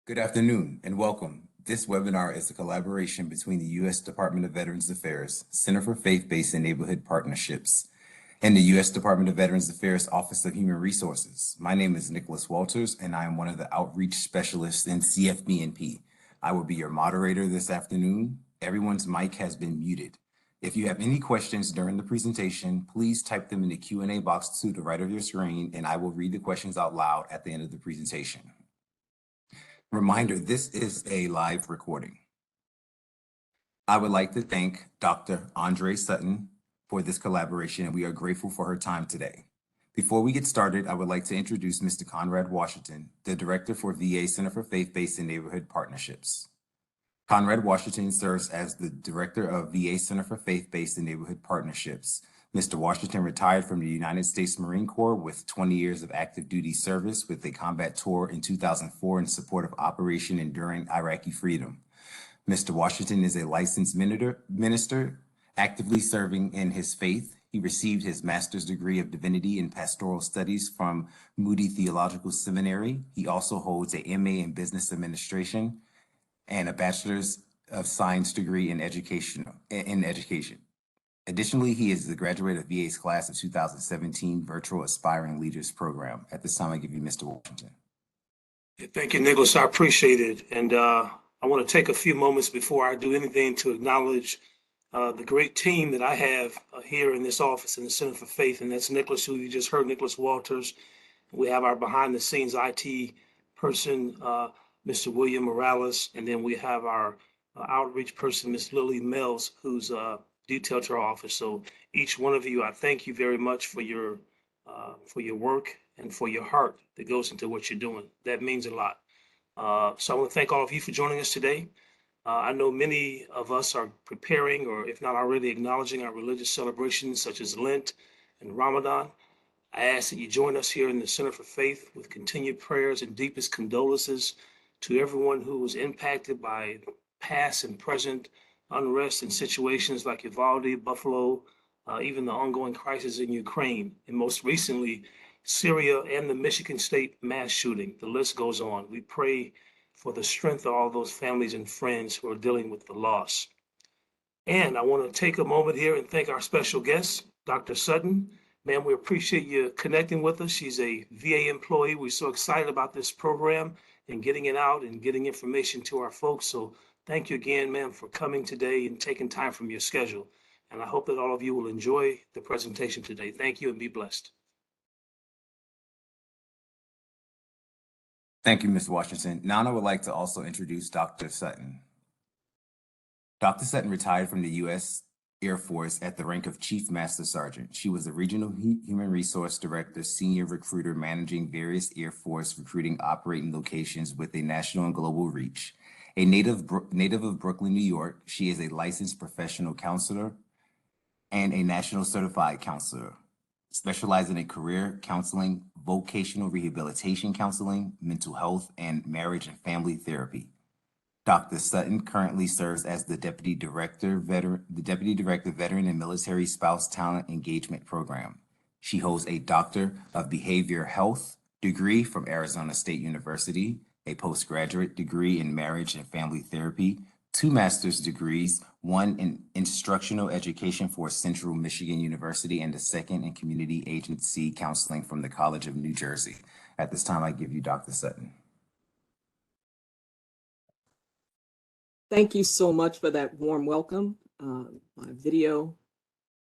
Good afternoon and welcome. This webinar is a collaboration between the U.S. Department of Veterans Affairs, Center for Faith-Based and Neighborhood Partnerships, and the U.S. Department of Veterans Affairs Office of Human Resources. My name is Nicholas Walters, and I am one of the outreach specialists in CFBNP. I will be your moderator this afternoon. Everyone's mic has been muted. If you have any questions during the presentation, please type them in the Q&A box to the right of your screen, and I will read the questions out loud at the end of the presentation. Reminder, this is a live recording. I would like to thank Dr. Andree Sutton for this collaboration, and we are grateful for her time today. Before we get started, I would like to introduce Mr. Conrad Washington, the Director for VA Center for Faith-Based and Neighborhood Partnerships. Conrad Washington serves as the Director of VA Center for Faith-Based and Neighborhood Partnerships. Mr. Washington retired from the United States Marine Corps with 20 years of active duty service with a combat tour in 2004 in support of Operation Enduring Iraqi Freedom. Mr. Washington is a licensed minister, actively serving in his faith. He received his master's degree of divinity in pastoral studies from Moody Theological Seminary. He also holds a MA in business administration and a bachelor's of science degree in education. Additionally, he is the graduate of VA's class of 2017 Virtual Aspiring Leaders Program. At this time, I give you Mr. Washington. Thank you, Nicholas. I appreciate it. And I want to take a few moments before I do anything to acknowledge the great team that I have here in this office in the Center for Faith. And that's Nicholas, who you just heard, Nicholas Walters. We have our behind the scenes IT person, Mr. William Morales. And then we have our outreach person, Ms. Lily Mills, who's detailed to our office. So each one of you, I thank you very much for your work and for your heart that goes into what you're doing. That means a lot. So I want to thank all of you for joining us today. I know many of us are preparing, or if not already acknowledging, our religious celebrations such as Lent and Ramadan. I ask that you join us here in the Center for Faith with continued prayers and deepest condolences to everyone who was impacted by past and present unrest in situations like Uvalde, Buffalo, even the ongoing crisis in Ukraine, and most recently, Syria and the Michigan State mass shooting. The list goes on. We pray for the strength of all those families and friends who are dealing with the loss. And I want to take a moment here and thank our special guest, Dr. Sutton. Ma'am, we appreciate you connecting with us. She's a VA employee. We're so excited about this program and getting it out and getting information to our folks. So thank you again, ma'am, for coming today and taking time from your schedule. And I hope that all of you will enjoy the presentation today. Thank you and be blessed. Thank you, Mr. Washington. Now I would like to also introduce Dr. Sutton. Dr. Sutton retired from the U.S. Air Force at the rank of Chief Master Sergeant. She was the Regional Human Resource Director, Senior Recruiter, managing various Air Force recruiting operating locations with a national and global reach. A native of Brooklyn, New York, she is a licensed professional counselor and a national certified counselor, specializing in career counseling, vocational rehabilitation counseling, mental health, and marriage and family therapy. Dr. Sutton currently serves as the Deputy Director, Veteran and Military Spouse Talent Engagement Program. She holds a Doctor of Behavioral Health degree from Arizona State University, a postgraduate degree in marriage and family therapy, 2 master's degrees, one in instructional education for Central Michigan University, and the second in community agency counseling from the College of New Jersey. At this time, I give you Dr. Sutton. Thank you so much for that warm welcome. My video.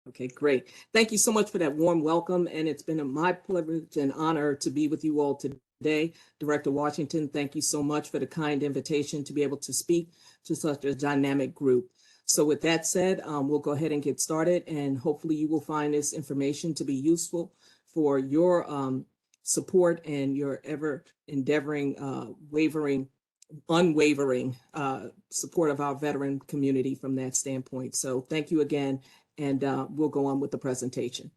Okay, great. Thank you so much for that warm welcome. And it's been my privilege and honor to be with you all today. Director Washington, thank you so much for the kind invitation to be able to speak to such a dynamic group. So with that said, we'll go ahead and get started, and hopefully you will find this information to be useful for your support and your ever endeavoring, unwavering support of our veteran community from that standpoint. So thank you again, and we'll go on with the presentation.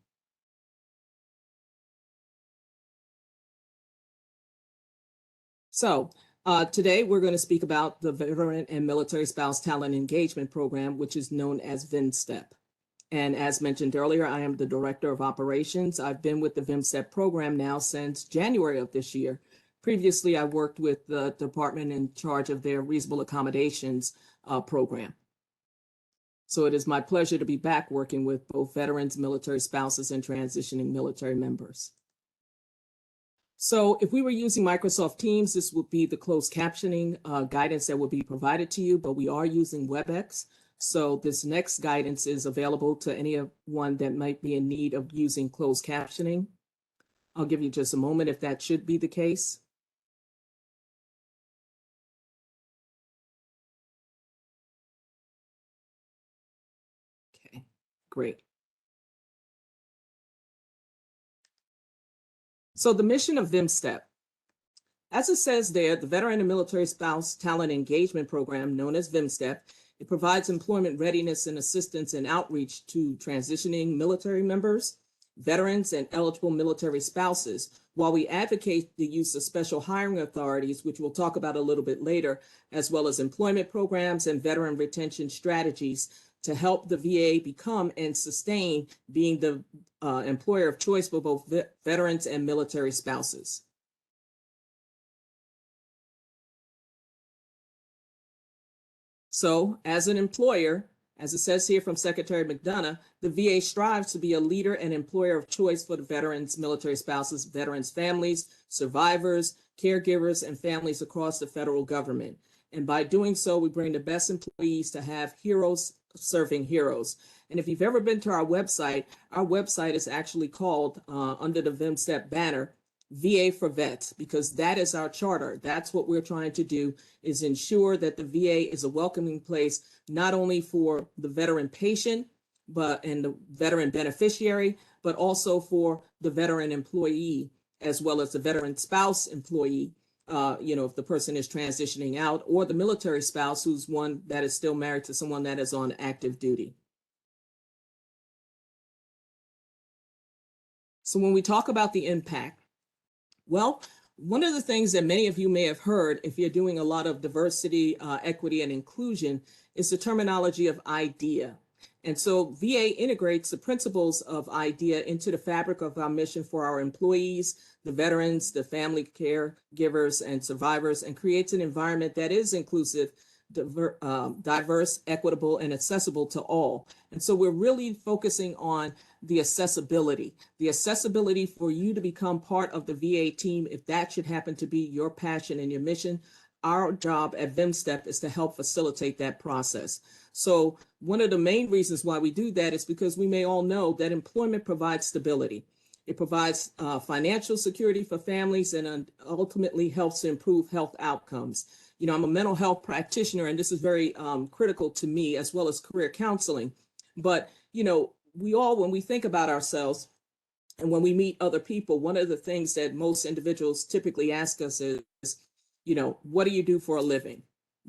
So today we're going to speak about the Veteran and Military Spouse Talent Engagement Program, which is known as VMSTEP. And as mentioned earlier, I am the Director of Operations. I've been with the VMSTEP program now since January of this year. Previously, I worked with the department in charge of their reasonable accommodations program. So it is my pleasure to be back working with both veterans, military spouses, and transitioning military members. So if we were using Microsoft Teams, this would be the closed captioning guidance that would be provided to you, but we are using WebEx. So this next guidance is available to anyone that might be in need of using closed captioning. I'll give you just a moment if that should be the case. Okay, great. So the mission of VMSTEP, as it says there, the Veteran and Military Spouse Talent Engagement Program, known as VMSTEP, it provides employment readiness and assistance and outreach to transitioning military members, veterans, and eligible military spouses, while we advocate the use of special hiring authorities, which we'll talk about a little bit later, as well as employment programs and veteran retention strategies to help the VA become and sustain being the employer of choice for both veterans and military spouses. So as an employer, as it says here from Secretary McDonough, the VA strives to be a leader and employer of choice for the veterans, military spouses, veterans' families, survivors, caregivers, and families across the federal government. And by doing so, we bring the best employees to have heroes serving heroes. And if you've ever been to our website is actually called, under the VMSTEP banner, VA for Vets, because that is our charter. That's what we're trying to do, is ensure that the VA is a welcoming place, not only for the veteran patient, and the veteran beneficiary, but also for the veteran employee, as well as the veteran spouse employee, if the person is transitioning out, or the military spouse who's one that is still married to someone that is on active duty. So when we talk about the impact, well, one of the things that many of you may have heard if you're doing a lot of diversity, equity, and inclusion is the terminology of IDEA. And so VA integrates the principles of IDEA into the fabric of our mission for our employees, the veterans, the family caregivers, and survivors, and creates an environment that is inclusive, diverse, equitable, and accessible to all. And so we're really focusing on the accessibility for you to become part of the VA team, if that should happen to be your passion and your mission. Our job at VMSTEP is to help facilitate that process. So one of the main reasons why we do that is because we may all know that employment provides stability. It provides financial security for families and ultimately helps to improve health outcomes. You know, I'm a mental health practitioner, and this is very critical to me, as well as career counseling. But, you know, we all, when we think about ourselves and when we meet other people, one of the things that most individuals typically ask us is, you know, what do you do for a living?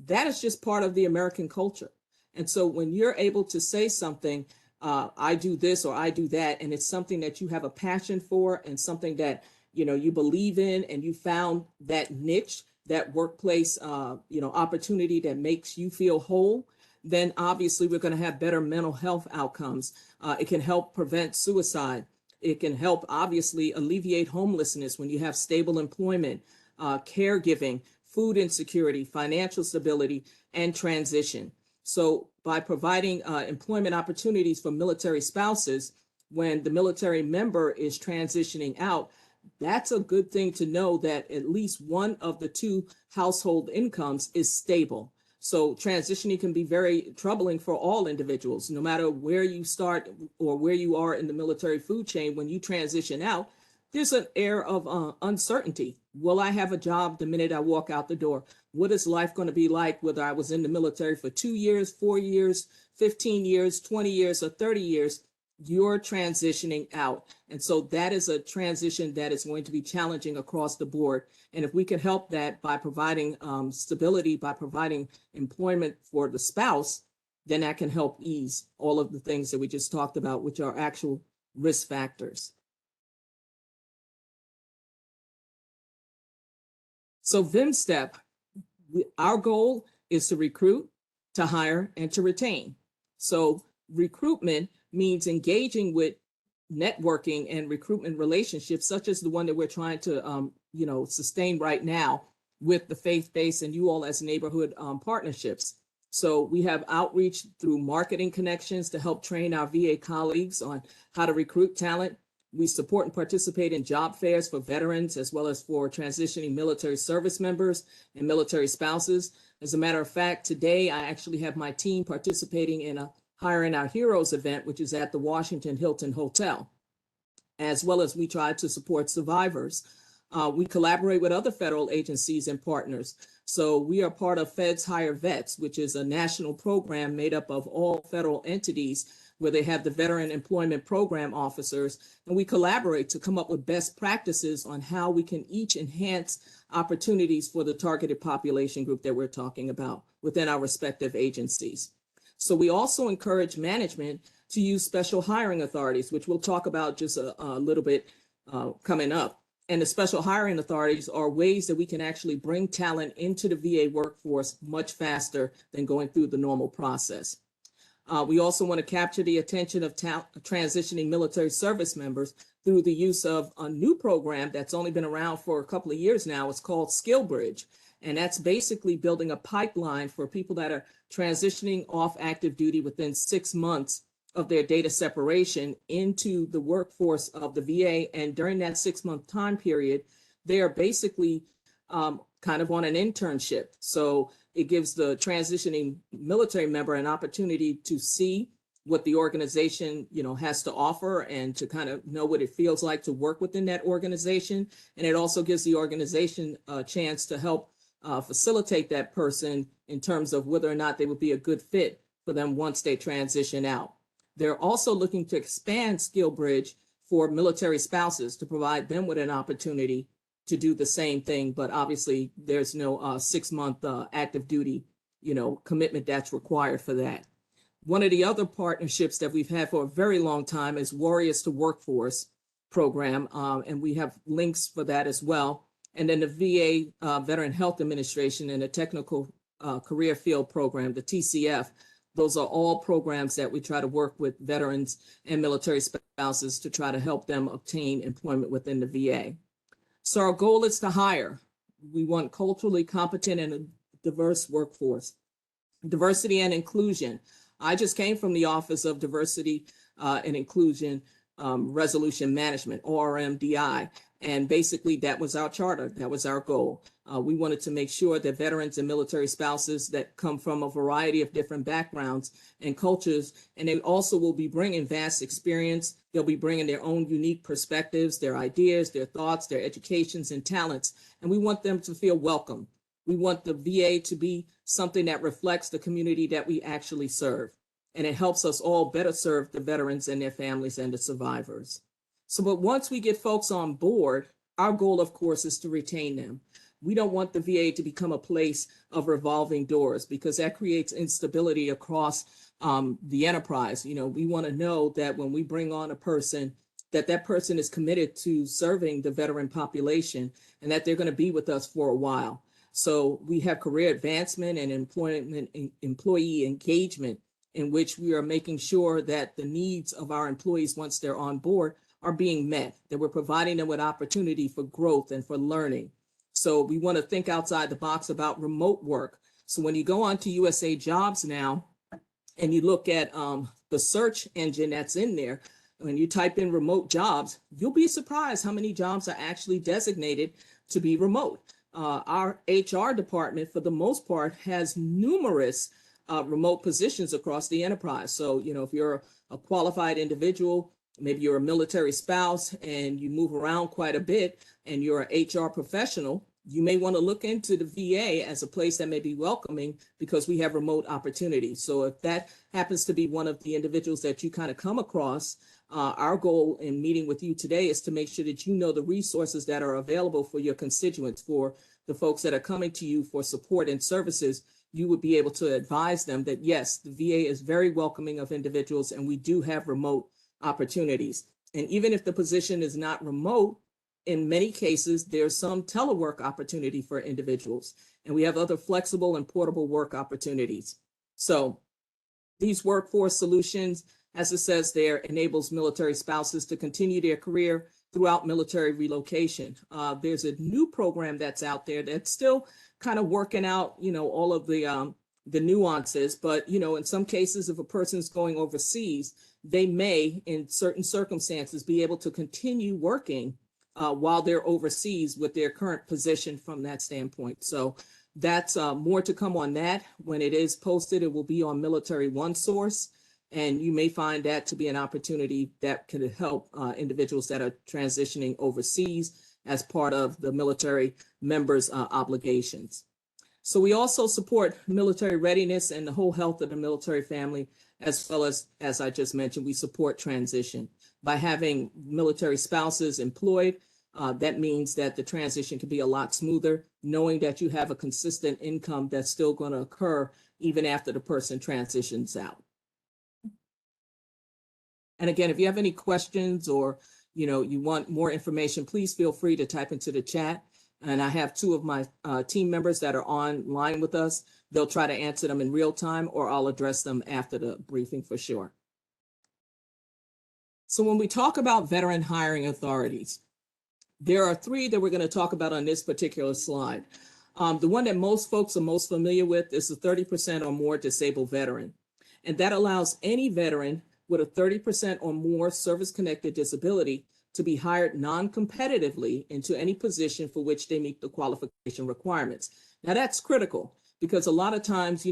That is just part of the American culture. And so when you're able to say something, I do this or I do that, and it's something that you have a passion for and something that, you know, you believe in, and you found that niche, that workplace, opportunity that makes you feel whole, then obviously we're going to have better mental health outcomes. It can help prevent suicide. It can help obviously alleviate homelessness when you have stable employment, caregiving, food insecurity, financial stability, and transition. So by providing employment opportunities for military spouses, when the military member is transitioning out, that's a good thing to know, that at least one of the two household incomes is stable. So transitioning can be very troubling for all individuals, no matter where you start or where you are in the military food chain. When you transition out, there's an air of uncertainty. Will I have a job the minute I walk out the door? What is life going to be like, whether I was in the military for 2 years, 4 years, 15 years, 20 years, or 30 years? You're transitioning out. And so that is a transition that is going to be challenging across the board. And if we can help that by providing stability, by providing employment for the spouse, then that can help ease all of the things that we just talked about, which are actual risk factors. So VMSTEP, our goal is to recruit, to hire, and to retain. So recruitment means engaging with networking and recruitment relationships, such as the one that we're trying to, sustain right now with the faith-based and you all as neighborhood partnerships. So we have outreach through marketing connections to help train our VA colleagues on how to recruit talent. We support and participate in job fairs for veterans as well as for transitioning military service members and military spouses. As a matter of fact, today I actually have my team participating in a Hiring Our Heroes event, which is at the Washington Hilton Hotel, as well as we try to support survivors. We collaborate with other federal agencies and partners. So we are part of Feds Hire Vets, which is a national program made up of all federal entities where they have the Veteran Employment Program officers, and we collaborate to come up with best practices on how we can each enhance opportunities for the targeted population group that we're talking about within our respective agencies. So we also encourage management to use special hiring authorities, which we'll talk about just a little bit coming up. And the special hiring authorities are ways that we can actually bring talent into the VA workforce much faster than going through the normal process. We also want to capture the attention of transitioning military service members through the use of a new program that's only been around for a couple of years now. It's called Skill Bridge. And that's basically building a pipeline for people that are transitioning off active duty within 6 months of their data separation into the workforce of the VA. And during that 6-month time period, they are basically kind of on an internship. So it gives the transitioning military member an opportunity to see what the organization, has to offer and to kind of know what it feels like to work within that organization. And it also gives the organization a chance to help facilitate that person in terms of whether or not they would be a good fit for them once they transition out. They're also looking to expand Skill Bridge for military spouses to provide them with an opportunity to do the same thing, but obviously there's no 6-month active duty, commitment that's required for that. One of the other partnerships that we've had for a very long time is Warriors to Workforce program, and we have links for that as well. And then the VA Veteran Health Administration and the Technical Career Field Program, the TCF, those are all programs that we try to work with veterans and military spouses to try to help them obtain employment within the VA. So our goal is to hire. We want culturally competent and a diverse workforce. Diversity and inclusion. I just came from the Office of Diversity and Inclusion Resolution Management, ORMDI, and basically that was our charter. That was our goal. We wanted to make sure that veterans and military spouses that come from a variety of different backgrounds and cultures, and they also will be bringing vast experience. They'll be bringing their own unique perspectives, their ideas, their thoughts, their educations and talents, and we want them to feel welcome. We want the VA to be something that reflects the community that we actually serve, and it helps us all better serve the veterans and their families and the survivors. So, but once we get folks on board, our goal, of course, is to retain them. We don't want the VA to become a place of revolving doors because that creates instability across the enterprise. We want to know that when we bring on a person, that person is committed to serving the veteran population and that they're going to be with us for a while. So we have career advancement and employee engagement in which we are making sure that the needs of our employees once they're on board are being met, that we're providing them with opportunity for growth and for learning. So we want to think outside the box about remote work. So when you go on to USA Jobs now and you look at the search engine that's in there, when you type in remote jobs, you'll be surprised how many jobs are actually designated to be remote. Our HR department, for the most part, has numerous remote positions across the enterprise. So, if you're a qualified individual, maybe you're a military spouse and you move around quite a bit and you're an HR professional, you may want to look into the VA as a place that may be welcoming because we have remote opportunities. So if that happens to be one of the individuals that you kind of come across, our goal in meeting with you today is to make sure that you know the resources that are available for your constituents, for the folks that are coming to you for support and services. You would be able to advise them that, yes, the VA is very welcoming of individuals and we do have remote opportunities. And even if the position is not remote, in many cases, there's some telework opportunity for individuals, and we have other flexible and portable work opportunities. So these workforce solutions as it says there, enables military spouses to continue their career throughout military relocation. There's a new program that's out there that's still kind of working out, all of the nuances, but, in some cases, if a person's going overseas, they may, in certain circumstances, be able to continue working while they're overseas with their current position from that standpoint. So that's more to come on that. When it is posted, it will be on Military One Source, and you may find that to be an opportunity that could help individuals that are transitioning overseas as part of the military members' obligations. So we also support military readiness and the whole health of the military family, as well as I just mentioned, we support transition. By having military spouses employed, that means that the transition can be a lot smoother, knowing that you have a consistent income that's still going to occur even after the person transitions out. And again, if you have any questions or you want more information, please feel free to type into the chat. And I have two of my team members that are online with us. They'll try to answer them in real time, or I'll address them after the briefing for sure. So when we talk about veteran hiring authorities, there are three that we're going to talk about on this particular slide. The one that most folks are most familiar with is the 30% or more disabled veteran. And that allows any veteran with a 30% or more service-connected disability to be hired non-competitively into any position for which they meet the qualification requirements. Now that's critical because a lot of times,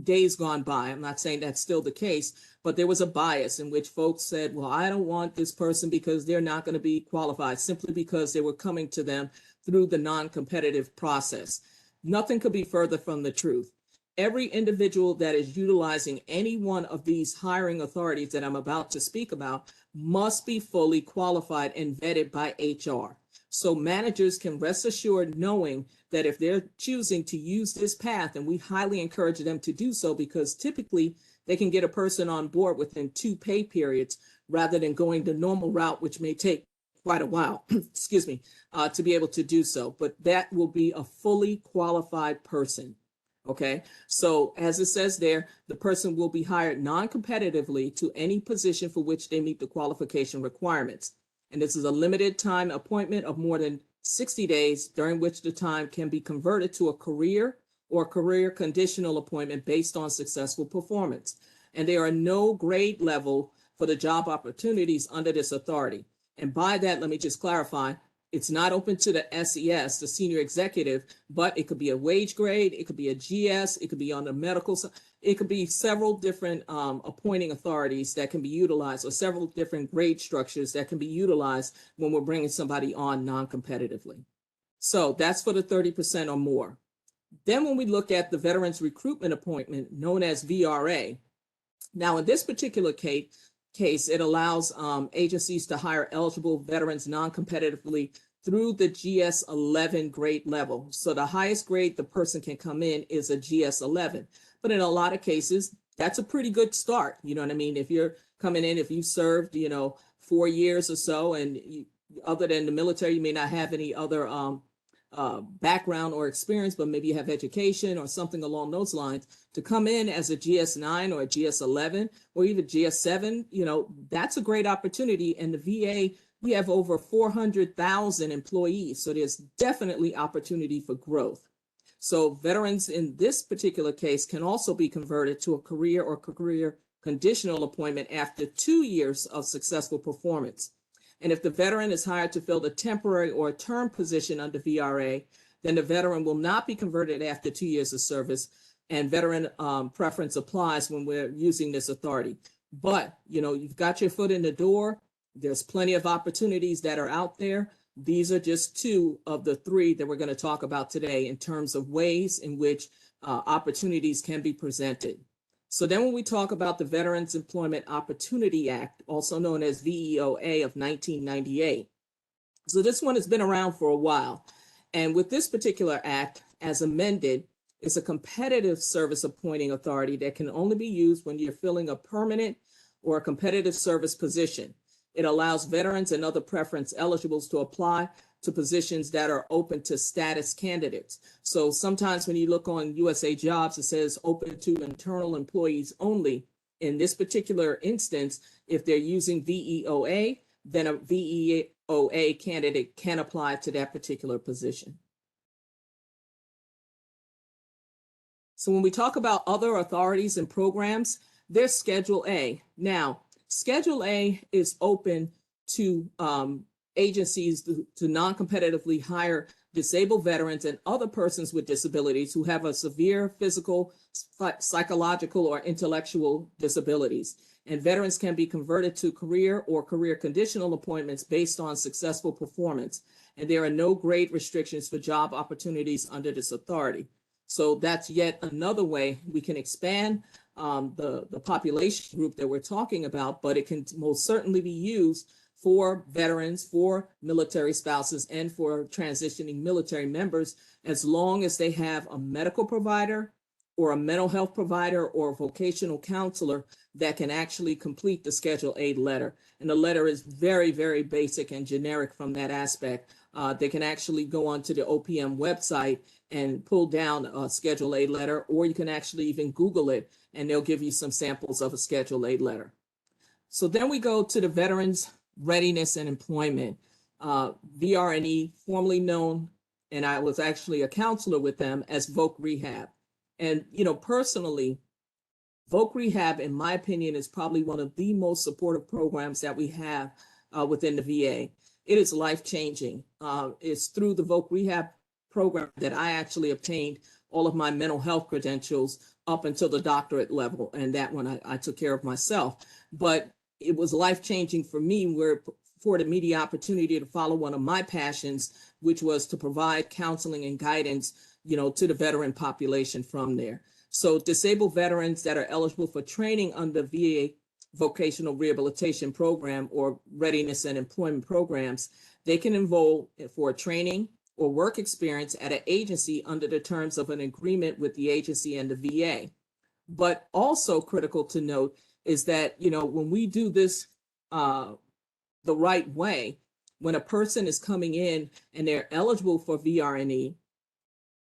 days gone by, I'm not saying that's still the case, but there was a bias in which folks said, well, I don't want this person because they're not going to be qualified simply because they were coming to them through the non-competitive process. Nothing could be further from the truth. Every individual that is utilizing any one of these hiring authorities that I'm about to speak about must be fully qualified and vetted by HR. So managers can rest assured knowing that if they're choosing to use this path, and we highly encourage them to do so, because typically they can get a person on board within 2 pay periods rather than going the normal route, which may take quite a while, excuse me, to be able to do so. But that will be a fully qualified person. Okay, so as it says there, the person will be hired non-competitively to any position for which they meet the qualification requirements. And this is a limited time appointment of more than 60 days, during which the time can be converted to a career or career conditional appointment based on successful performance. And there are no grade level for the job opportunities under this authority. And by that, let me just clarify, it's not open to the SES, the senior executive, but it could be a wage grade, it could be a GS, it could be on the medical side, it could be several different appointing authorities that can be utilized, or several different grade structures that can be utilized when we're bringing somebody on non-competitively. So that's for the 30% or more. Then when we look at the Veterans Recruitment Appointment, known as VRA, now in this particular case, it allows agencies to hire eligible veterans non-competitively through the GS-11 grade level. So the highest grade the person can come in is a GS-11. But in a lot of cases, that's a pretty good start. You know what I mean? If you're coming in, if you served, 4 years or so, and other than the military, you may not have any other background or experience, but maybe you have education or something along those lines, to come in as a GS-9 or a GS-11 or even GS-7, that's a great opportunity. And the VA, we have over 400,000 employees, so there's definitely opportunity for growth. So veterans in this particular case can also be converted to a career or career conditional appointment after 2 years of successful performance. And if the veteran is hired to fill the temporary or term position under VRA, then the veteran will not be converted after 2 years of service, and veteran preference applies when we're using this authority. But, you've got your foot in the door. There's plenty of opportunities that are out there. These are just 2 of the 3 that we're going to talk about today in terms of ways in which opportunities can be presented. So then when we talk about the Veterans Employment Opportunity Act, also known as VEOA of 1998. So this one has been around for a while. And with this particular act, as amended, it's a competitive service appointing authority that can only be used when you're filling a permanent or a competitive service position. It allows veterans and other preference eligibles to apply to positions that are open to status candidates. So sometimes when you look on USA Jobs, it says open to internal employees only. In this particular instance, if they're using VEOA, then a VEOA candidate can apply to that particular position. So when we talk about other authorities and programs, there's Schedule A. Now, Schedule A is open to agencies to non-competitively hire disabled veterans and other persons with disabilities who have a severe physical, psychological, or intellectual disabilities. And veterans can be converted to career or career conditional appointments based on successful performance. And there are no grade restrictions for job opportunities under this authority. So that's yet another way we can expand the population group that we're talking about, but it can most certainly be used for veterans, for military spouses, and for transitioning military members, as long as they have a medical provider or a mental health provider or a vocational counselor that can actually complete the Schedule A letter. And the letter is very, very basic and generic from that aspect. They can actually go onto the OPM website and pull down a Schedule A letter, or you can actually even Google it, and they'll give you some samples of a Schedule A letter. So then we go to the Veterans Readiness and Employment, VRNE, formerly known, and I was actually a counselor with them, as Voc Rehab. And, personally, Voc Rehab, in my opinion, is probably one of the most supportive programs that we have within the VA. It is life-changing. It's through the Voc Rehab program that I actually obtained all of my mental health credentials up until the doctorate level, and that one I took care of myself. But it was life-changing for me, where it afforded me the opportunity to follow one of my passions, which was to provide counseling and guidance, to the veteran population from there. So disabled veterans that are eligible for training under VA Vocational Rehabilitation Program or Readiness and Employment programs, they can enroll for training or work experience at an agency under the terms of an agreement with the agency and the VA. But also critical to note is that, when we do this the right way, when a person is coming in and they're eligible for VRNE,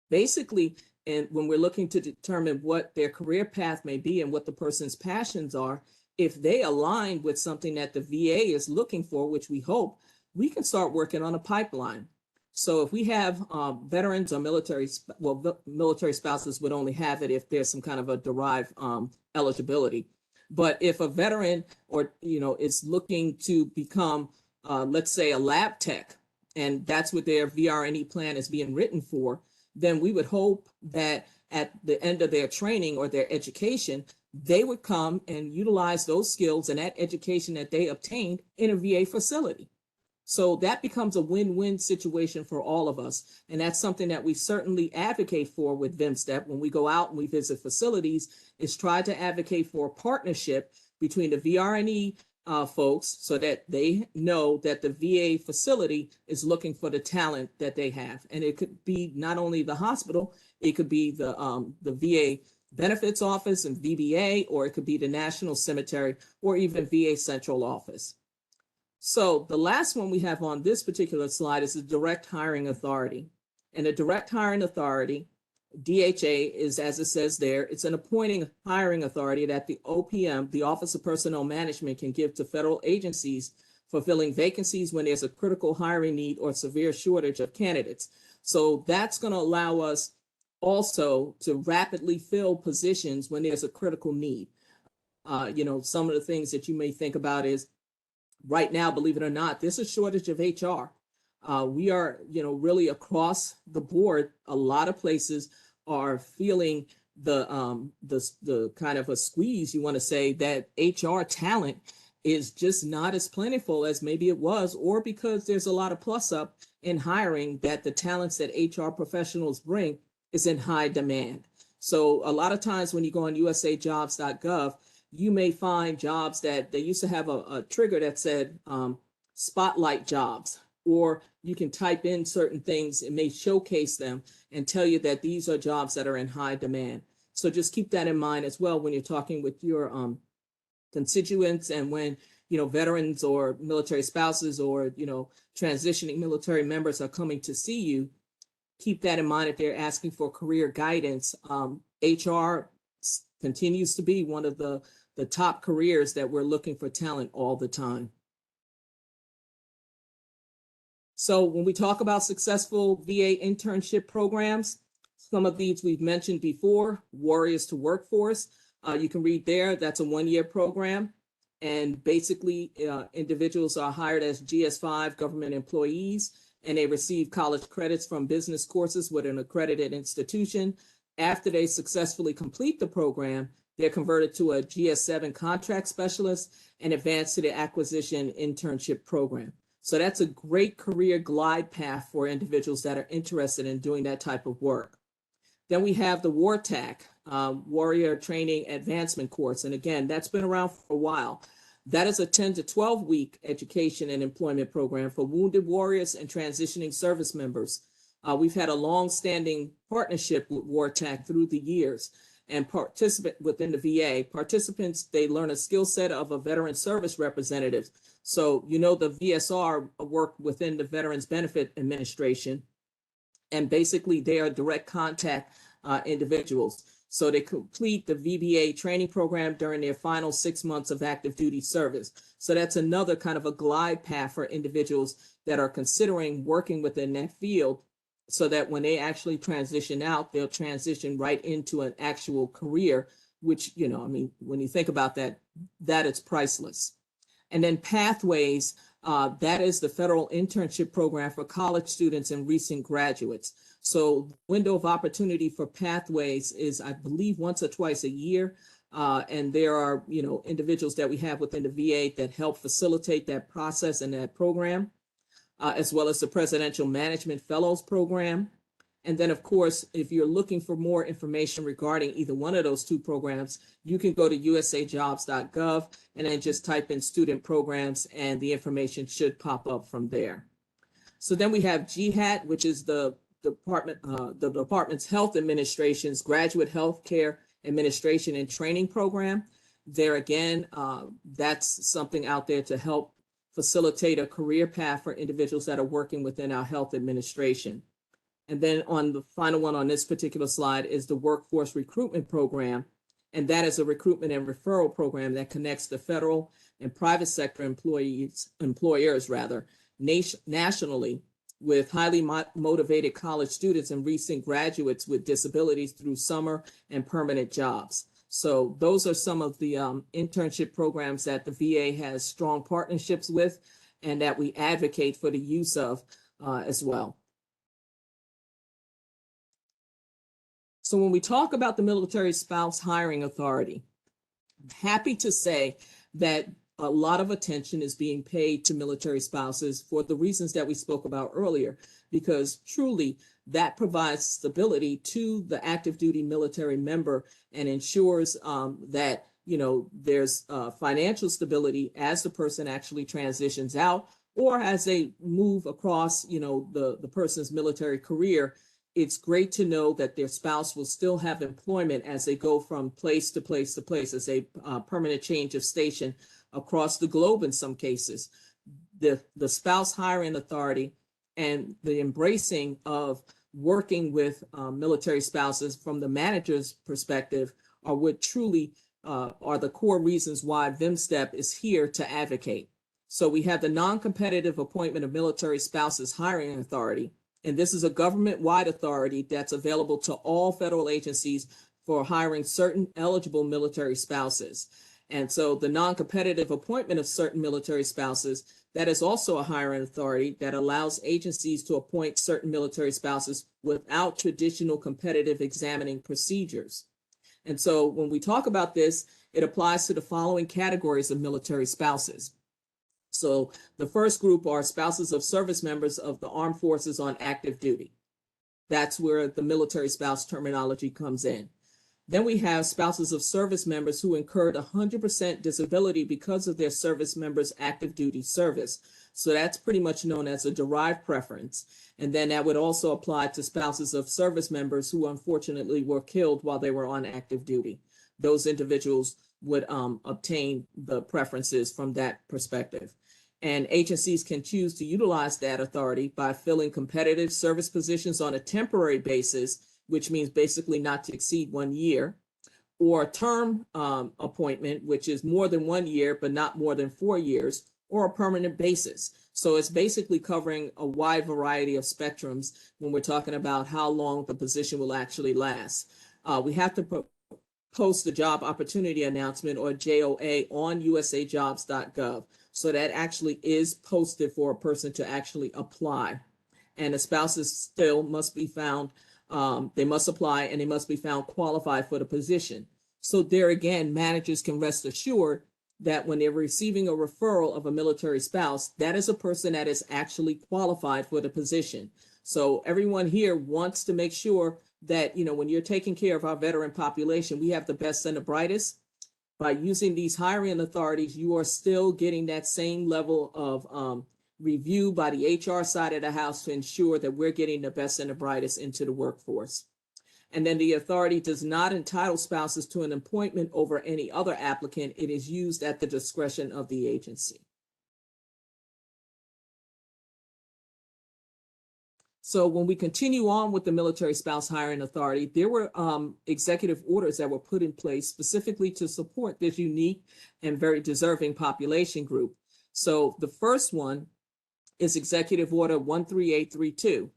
basically, and when we're looking to determine what their career path may be and what the person's passions are, if they align with something that the VA is looking for, which we hope, we can start working on a pipeline. So if we have veterans or military spouses would only have it if there's some kind of a derived eligibility. But if a veteran is looking to become, let's say, a lab tech, and that's what their VRNE plan is being written for, then we would hope that at the end of their training or their education, they would come and utilize those skills and that education that they obtained in a VA facility. So that becomes a win-win situation for all of us. And that's something that we certainly advocate for with VMSTEP when we go out and we visit facilities, is try to advocate for a partnership between the VRNE folks so that they know that the VA facility is looking for the talent that they have. And it could be not only the hospital, it could be the VA benefits office and VBA, or it could be the National Cemetery or even VA Central Office. So the last one we have on this particular slide is the Direct Hiring Authority. And the Direct Hiring Authority, DHA, is, as it says there, it's an appointing hiring authority that the OPM, the Office of Personnel Management, can give to federal agencies fulfilling vacancies when there's a critical hiring need or severe shortage of candidates. So that's going to allow us also to rapidly fill positions when there's a critical need. Some of the things that you may think about is, right now, believe it or not, there's a shortage of HR. We are, really across the board. A lot of places are feeling the kind of a squeeze, you want to say, that HR talent is just not as plentiful as maybe it was, or because there's a lot of plus up in hiring that the talents that HR professionals bring is in high demand. So a lot of times when you go on usajobs.gov, you may find jobs that they used to have a trigger that said spotlight jobs, or you can type in certain things. It may showcase them and tell you that these are jobs that are in high demand. So just keep that in mind as well when you're talking with your constituents, and when, veterans or military spouses or, transitioning military members are coming to see you. Keep that in mind if they're asking for career guidance. HR continues to be one of the the top careers that we're looking for talent all the time. So when we talk about successful VA internship programs, some of these we've mentioned before: Warriors to Workforce. You can read there, that's a 1-year program. And basically, individuals are hired as GS5 government employees, and they receive college credits from business courses with an accredited institution. After they successfully complete the program, they're converted to a GS7 contract specialist and advance to the acquisition internship program. So that's a great career glide path for individuals that are interested in doing that type of work. Then we have the WARTAC, Warrior Training Advancement Course. And again, that's been around for a while. That is a 10 to 12 week education and employment program for wounded warriors and transitioning service members. We've had a long-standing partnership with WARTAC through the years, and within the VA, participants, they learn a skill set of a veteran service representative. So, you know, the VSR work within the Veterans Benefit Administration, and basically they are direct contact individuals. So they complete the VBA training program during their final 6 months of active duty service. So that's another kind of a glide path for individuals that are considering working within that field, so that when they actually transition out, they'll transition right into an actual career, which, you know, I mean, when you think about that, that is priceless. And then Pathways, that is the federal internship program for college students and recent graduates. So window of opportunity for Pathways is, I believe, once or twice a year. And there are, you know, individuals that we have within the VA that help facilitate that process and that program, as well as the Presidential Management Fellows Program. And then, of course, if you're looking for more information regarding either one of those two programs, you can go to usajobs.gov and then just type in student programs, and the information should pop up from there. So then we have GHAT, which is the department's Health Administration's Graduate Healthcare Administration and Training Program. There again, that's something out there to help facilitate a career path for individuals that are working within our health administration. And then on the final one on this particular slide is the Workforce Recruitment Program. And that is a recruitment and referral program that connects the federal and private sector employers nationally with highly motivated college students and recent graduates with disabilities through summer and permanent jobs. So those are some of the internship programs that the VA has strong partnerships with and that we advocate for the use of as well. So when we talk about the Military Spouse Hiring Authority, I'm happy to say that a lot of attention is being paid to military spouses for the reasons that we spoke about earlier, because truly that provides stability to the active duty military member and ensures that, you know, there's financial stability as the person actually transitions out or as they move across, you know, the person's military career. It's great to know that their spouse will still have employment as they go from place to place to place, as a permanent change of station across the globe in some cases. The Spouse Hiring Authority and the embracing of working with military spouses from the manager's perspective are what truly are the core reasons why VMSTEP is here to advocate. So we have the non-competitive appointment of military spouses hiring authority. And this is a government-wide authority that's available to all federal agencies for hiring certain eligible military spouses. And so the non-competitive appointment of certain military spouses, that is also a hiring authority that allows agencies to appoint certain military spouses without traditional competitive examining procedures. And so when we talk about this, it applies to the following categories of military spouses. So the first group are spouses of service members of the armed forces on active duty. That's where the military spouse terminology comes in. Then we have spouses of service members who incurred 100% disability because of their service members' active duty service. So that's pretty much known as a derived preference. And then that would also apply to spouses of service members who unfortunately were killed while they were on active duty. Those individuals would obtain the preferences from that perspective. And agencies can choose to utilize that authority by filling competitive service positions on a temporary basis, which means basically not to exceed 1 year, or a term appointment, which is more than 1 year, but not more than 4 years, or a permanent basis. So it's basically covering a wide variety of spectrums when we're talking about how long the position will actually last. We have to post the job opportunity announcement, or JOA, on usajobs.gov. So that actually is posted for a person to actually apply. And the spouses still must be found, they must apply, and they must be found qualified for the position. So there again, managers can rest assured that when they're receiving a referral of a military spouse, that is a person that is actually qualified for the position. So everyone here wants to make sure that, when you're taking care of our veteran population, we have the best and the brightest. By using these hiring authorities, you are still getting that same level of review by the HR side of the house to ensure that we're getting the best and the brightest into the workforce. And then the authority does not entitle spouses to an appointment over any other applicant. It is used at the discretion of the agency. So when we continue on with the military spouse hiring authority, there were executive orders that were put in place specifically to support this unique and very deserving population group. So the first one is Executive Order 13832.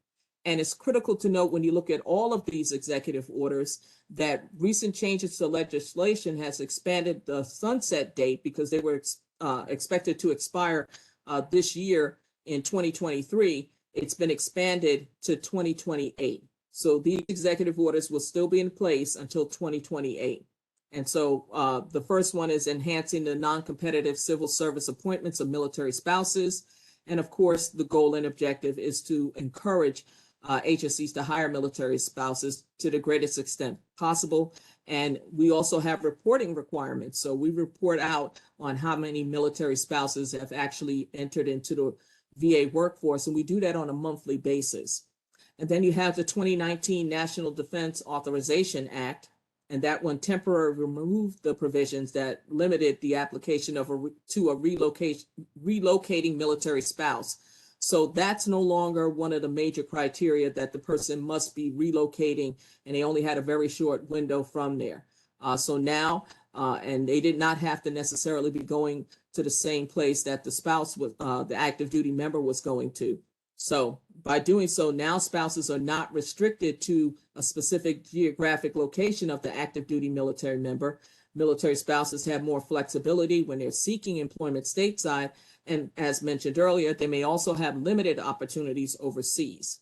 And it's critical to note when you look at all of these executive orders that recent changes to legislation has expanded the sunset date, because they were expected to expire this year in 2023. It's been expanded to 2028. So these executive orders will still be in place until 2028. And so the first one is enhancing the non-competitive civil service appointments of military spouses. And of course, the goal and objective is to encourage agencies to hire military spouses to the greatest extent possible. And we also have reporting requirements. So we report out on how many military spouses have actually entered into the VA workforce, and we do that on a monthly basis. And then you have the 2019 National Defense Authorization Act, and that one temporarily removed the provisions that limited the application of to a relocating military spouse. So that's no longer one of the major criteria that the person must be relocating, and they only had a very short window from there. So now, and they did not have to necessarily be going to the same place that the spouse was, the active duty member was going to. So by doing so, now spouses are not restricted to a specific geographic location of the active duty military member. Military spouses have more flexibility when they're seeking employment stateside. And as mentioned earlier, they may also have limited opportunities overseas.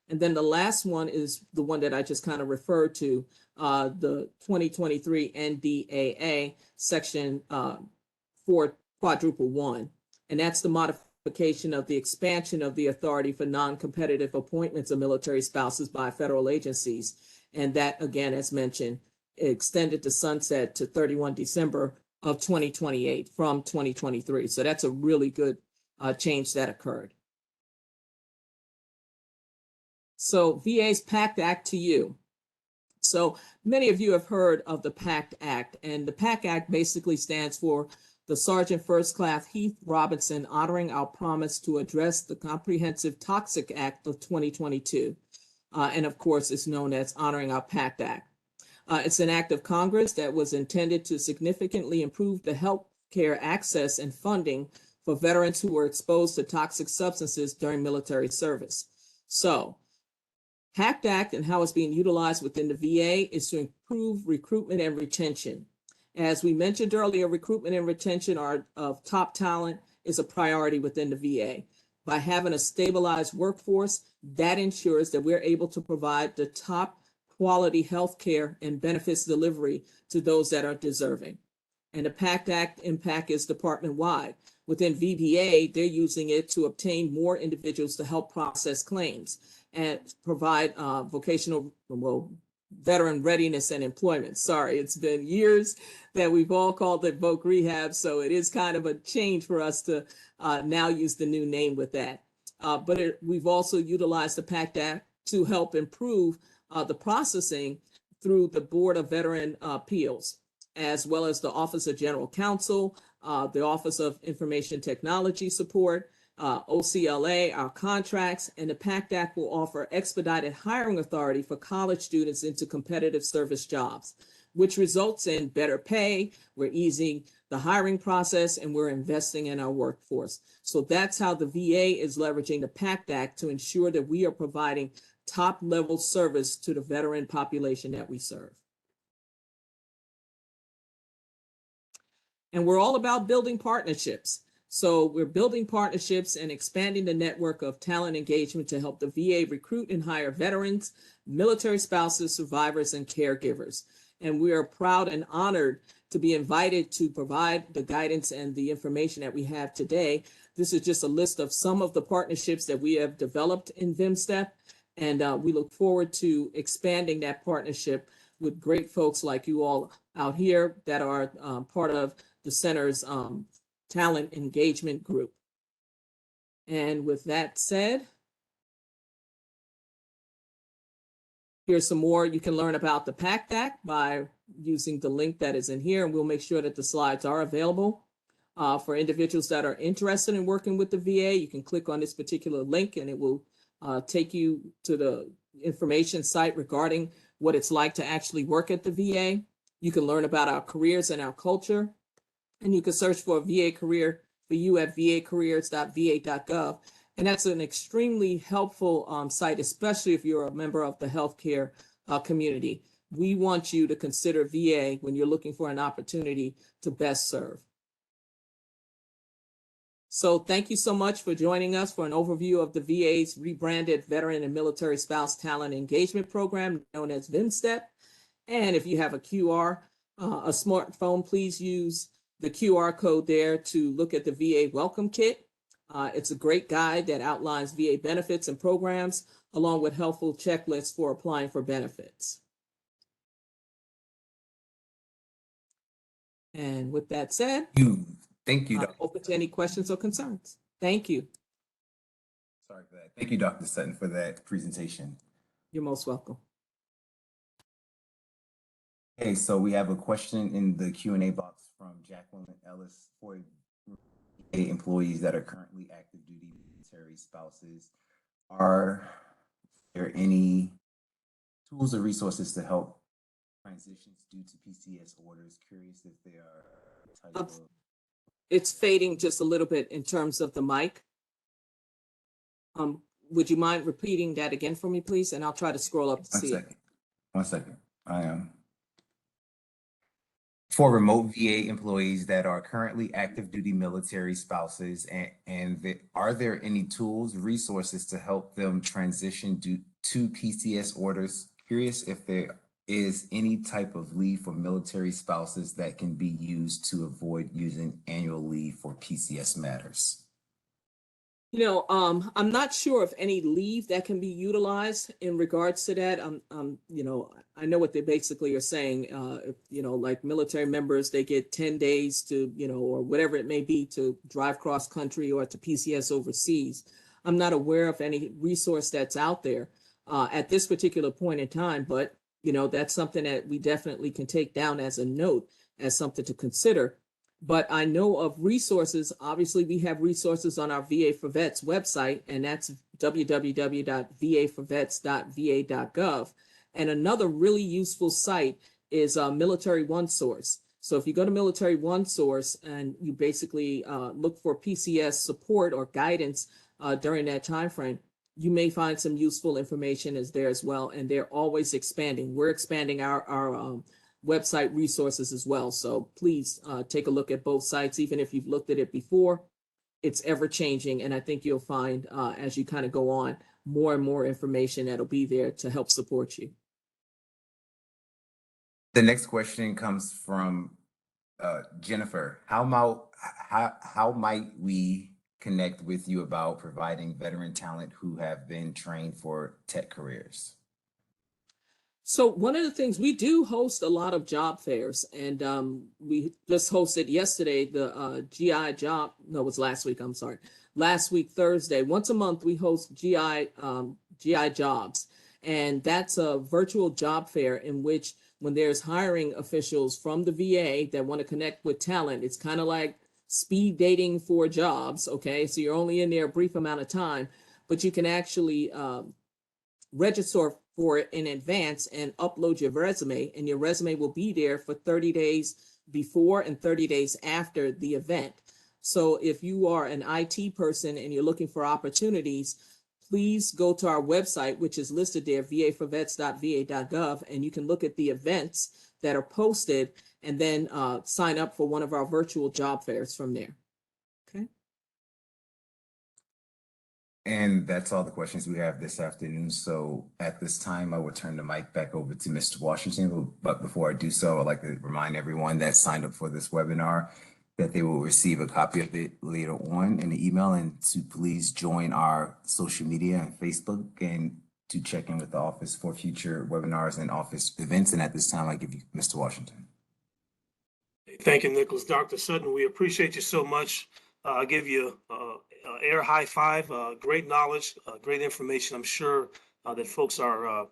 And then the last one is the one that I just kind of referred to, the 2023 NDAA section 4.1. And that's the modification of the expansion of the authority for non-competitive appointments of military spouses by federal agencies. And that, again, as mentioned, extended the sunset to 31 December of 2028 from 2023. So that's a really good change that occurred. So VA's Pact Act to you. So many of you have heard of the Pact Act, and the Pact Act basically stands for the Sergeant First Class Heath Robinson honoring our promise to address the Comprehensive Toxic Act of 2022. And of course, it's known as honoring our Pact Act. It's an act of Congress that was intended to significantly improve the health care access and funding for veterans who were exposed to toxic substances during military service. So, Pact Act and how it's being utilized within the VA is to improve recruitment and retention. As we mentioned earlier, recruitment and retention of top talent is a priority within the VA. By having a stabilized workforce, that ensures that we're able to provide the top quality health care and benefits delivery to those that are deserving. And the Pact Act impact is department-wide. Within VBA, they're using it to obtain more individuals to help process claims and provide veteran readiness and employment. Sorry, it's been years that we've all called it voc rehab, so it is kind of a change for us to now use the new name with that. But we've also utilized the Pact Act to help improve the processing through the Board of Veteran Appeals, as well as the Office of General Counsel, the Office of Information Technology Support, OCLA, our contracts, and the Pact Act will offer expedited hiring authority for college students into competitive service jobs. which results in better pay. We're easing the hiring process, and we're investing in our workforce. So that's how the VA is leveraging the Pact Act to ensure that we are providing top level service to the veteran population that we serve. And we're all about building partnerships. So we're building partnerships and expanding the network of talent engagement to help the VA recruit and hire veterans, military spouses, survivors, and caregivers. And we are proud and honored to be invited to provide the guidance and the information that we have today. This is just a list of some of the partnerships that we have developed in VMSTEP, and we look forward to expanding that partnership with great folks like you all out here that are part of the center's talent engagement group. And with that said, here's some more. You can learn about the Pact Act by using the link that is in here, and we'll make sure that the slides are available. For individuals that are interested in working with the VA, you can click on this particular link and it will take you to the information site regarding what it's like to actually work at the VA. You can learn about our careers and our culture, and you can search for a VA career for you at vacareers.va.gov. And that's an extremely helpful site, especially if you're a member of the healthcare community. We want you to consider VA when you're looking for an opportunity to best serve. So thank you so much for joining us for an overview of the VA's rebranded Veteran and Military Spouse Talent Engagement Program, known as VMSTEP. And if you have a smartphone, please use the QR code there to look at the VA Welcome Kit. It's a great guide that outlines VA benefits and programs, along with helpful checklists for applying for benefits. And with that said, Thank you. Open to any questions or concerns. Thank you. Sorry for that. Thank you, Dr. Sutton, for that presentation. You're most welcome. Okay, so we have a question in the Q&A box from Jacqueline Ellis for employees that are currently active duty military spouses. Are there any tools or resources to help transitions due to PCS orders? Curious if there are type of... It's fading just a little bit in terms of the mic. Would you mind repeating that again for me, please? And I'll try to scroll up to see it. 1 second. I am. For remote VA employees that are currently active duty military spouses, are there any tools, resources to help them transition due to PCS orders? Curious if there is any type of leave for military spouses that can be used to avoid using annual leave for PCS matters. You know, I'm not sure of any leave that can be utilized in regards to that. You know, I know what they basically are saying. You know, like military members, they get 10 days to, you know, or whatever it may be, to drive cross country or to PCS overseas. I'm not aware of any resource that's out there at this particular point in time, but you know, that's something that we definitely can take down as a note, as something to consider. But I know of resources. Obviously, we have resources on our VA for Vets website, and that's www.vaforvets.va.gov. And another really useful site is Military One Source. So if you go to Military One Source and you basically look for PCS support or guidance during that time frame, you may find some useful information is there as well. And they're always expanding. We're expanding our website resources as well. So please take a look at both sites. Even if you've looked at it before, it's ever changing. And I think you'll find as you kind of go on, more and more information that'll be there to help support you. The next question comes from Jennifer. How might we connect with you about providing veteran talent who have been trained for tech careers? So one of the things, we do host a lot of job fairs, and we just hosted yesterday the GI job. No, it was last week. I'm sorry. Last week, Thursday. Once a month, we host GI jobs, and that's a virtual job fair in which, when there's hiring officials from the VA that want to connect with talent, it's kind of like speed dating for jobs. Okay, so you're only in there a brief amount of time, but you can actually register for it in advance and upload your resume, and your resume will be there for 30 days before and 30 days after the event. So if you are an IT person and you're looking for opportunities, please go to our website, which is listed there, vaforvets.va.gov, and you can look at the events that are posted and then sign up for one of our virtual job fairs from there. Okay. And that's all the questions we have this afternoon. So at this time, I will turn the mic back over to Mr. Washington. But before I do so, I'd like to remind everyone that signed up for this webinar that they will receive a copy of it later on in the email, and to please join our social media and Facebook and to check in with the office for future webinars and office events. And at this time, I give you Mr. Washington. Thank you, Nicholas. Dr. Sutton, we appreciate you so much. I'll give you air high five, great knowledge, great information. I'm sure that folks are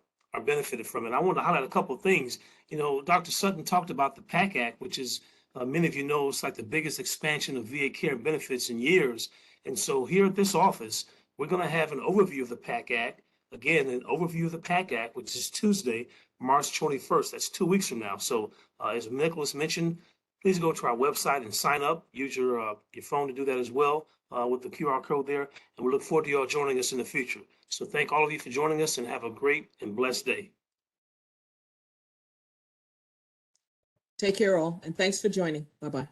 benefited from it. I want to highlight a couple of things. You know, Dr. Sutton talked about the Pact Act, which is, many of you know, it's like the biggest expansion of VA care and benefits in years. And so here at this office, we're going to have an overview of the Pact Act. Again, an overview of the Pact Act, which is Tuesday, March 21st. That's 2 weeks from now. So as Nicholas mentioned, please go to our website and sign up. Use your phone to do that as well with the QR code there. And we look forward to you all joining us in the future. So thank all of you for joining us, and have a great and blessed day. Take care all, and thanks for joining. Bye-bye.